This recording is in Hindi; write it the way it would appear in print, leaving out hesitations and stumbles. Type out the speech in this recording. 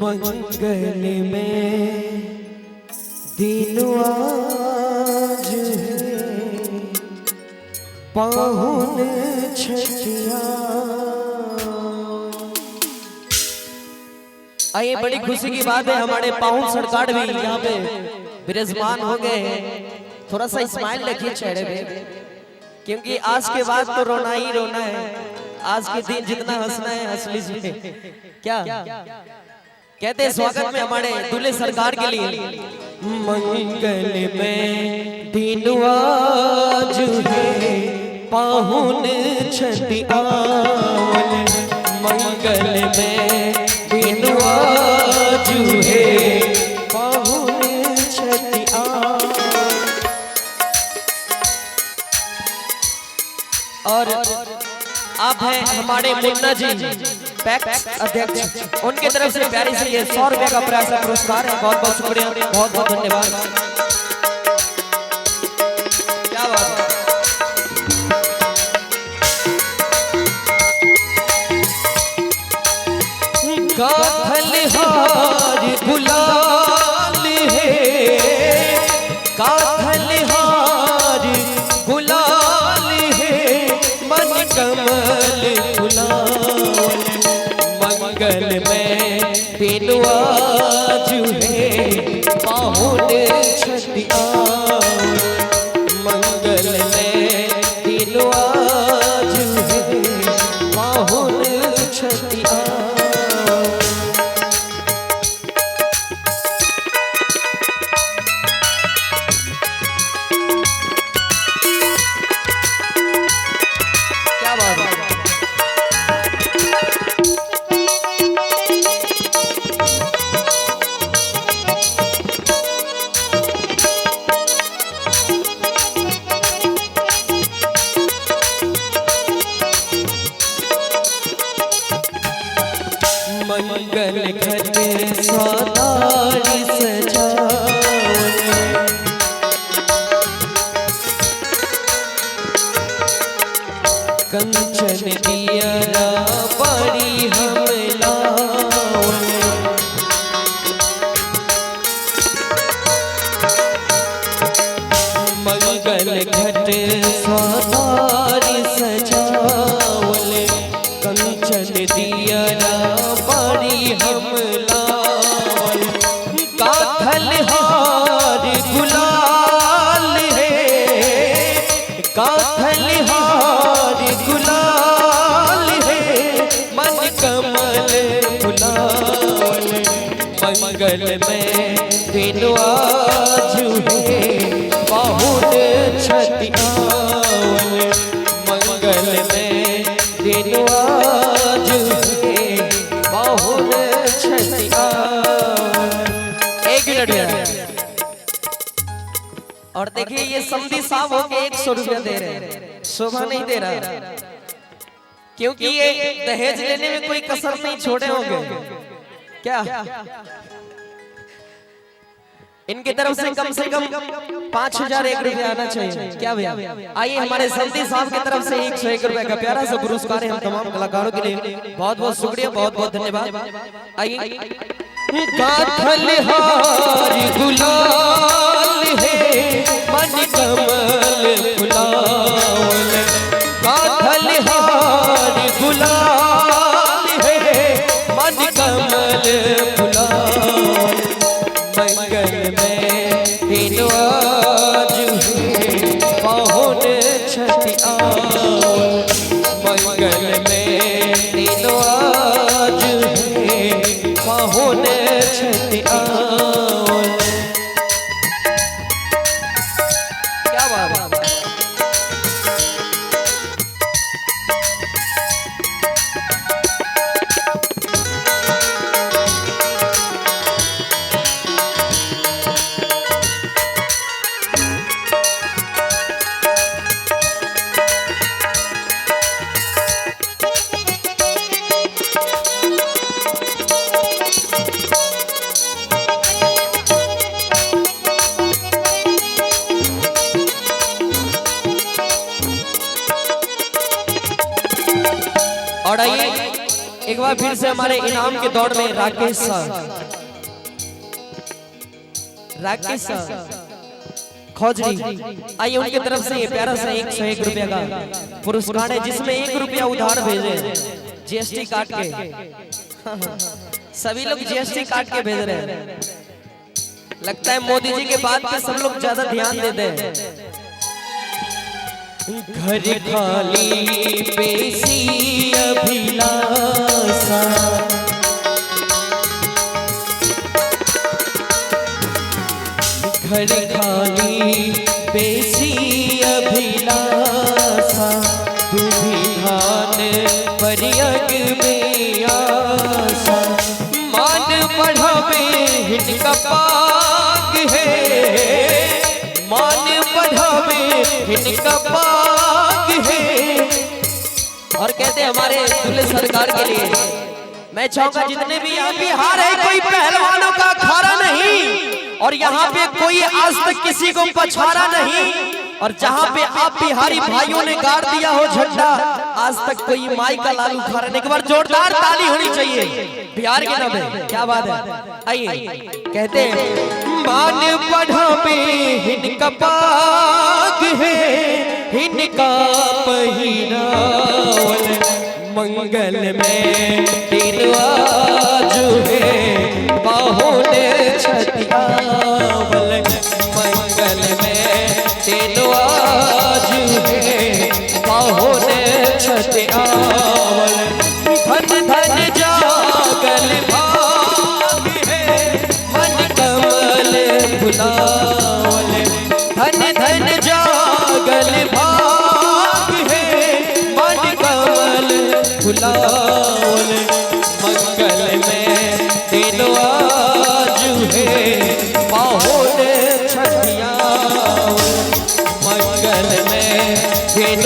मंगल में दिन आज है पाहुन छठिया। आइए, बड़ी खुशी की बात है, हमारे पाहुन सरकार भी यहाँ पे विराजमान हो गए हैं। थोड़ा सा स्माइल रखिए चेहरे पे, क्योंकि आज के बाद तो रोना ही रोना है। आज के दिन जितना हंसना है हंस लीजिए। क्या कहते हैं स्वागत में हमारे दूल्हे सरकार के लिए। मंगल में दिन आज है पाहुन छठिया। मंगल में दिन आज है पाहुन छठिया। और आप हैं हमारे मुन्ना जी पैक्स अध्यक्ष, उनके तरफ से प्यारी से ये 100 रुपए का पैसा पुरस्कार है। बहुत बहुत शुक्रिया, बहुत बहुत धन्यवाद। क्या बात है। काथलहार गुलाल है, काथलहार गुलाल है, मन कमल गुलाल। मंगल में दिन आज है पाहुन छठिया। मंगल में दिन आज है पाहुन छठिया। मंगल घट सौदारी सजावने, कंचन दियरा बड़ी हम लावने। मंगल घट सौदारी सजावने, कंचन दियरा हम लावल। काथलहार गुलाल है, काथलहार गुलाल है, मन कमल गुलाल। मंगल में दिन आज है पाहुन छठिया। मंगल में दिन आज है पाहुन छठिया। एक मिनट। और देखिए, ये समधी साहब होके 100 रुपया दे रहे हैं, शोभा नहीं दे रहा, क्योंकि ये दहेज लेने में कोई कसर नहीं छोड़े होंगे। क्या इनकी तरफ से कम 5001 रुपया आना चाहिए। क्या भैया? आइए, हमारे समधी साहब की तरफ से 101 रुपए का प्यारा सा पुरस्कार है हम तमाम कलाकारों के लिए। बहुत बहुत शुक्रिया, बहुत बहुत धन्यवाद। आइए। काथलहार गुलाल है, मन कमल गुलाल। काथलहार गुलाल है, मन कमल गुलाल। मंगल में दिन आज है पाहुन छठिया। मंगल में दिन आज है पाहुन छठिया। क्या बात है। बार फिर से हमारे इनाम के दौड़ में राकेश खौजरी, आइए उनकी तरफ से ये प्यारा सा 101 रुपया का पुरस्कार है, जिसमें 1 रुपया उधार भेजे जीएसटी काट के। सभी लोग जीएसटी काट के भेज रहे हैं। लगता है मोदी जी के बात पे सब लोग ज्यादा ध्यान देते हैं। घर खाली पेशी अभिलाषा, घर खाली पेशी अभिलाषा, तू भी धान परियग में आशा, मान बढ़ावे हिनका पाग है, मान बढ़ावे हिनका पाग है। और कहते हैं हमारे दूल्हे सरकार के लिए मैं चाहूंगा जितने भी यहाँ बिहार है, कोई पहलवानों का अखाड़ा नहीं, और यहाँ पे कोई आज तक किसी को पछाड़ा नहीं, और जहाँ पे आप बिहारी भाइयों ने गाड़ दिया हो झंडा, आज तक कोई माई का लाल उखाड़ा नहीं। एक बार जोरदार ताली होनी चाहिए बिहार के नाम है। क्या बात है। आइए कहते हैं मान बढ़ावे हिनका पाग है, हिनका पहिरावल, मंगल में दिन आजू है, बाहों ने छतियावल, मंगल में दिन आजू है, बाहों ने छतियावल, धन धन जागल भाग है, मन कमल बुलावल, धन धन जागल भाग है, मन कमल बुलावल, मंगल में दिन आजू है, बाहों ने छतियावल, मंगल में दिन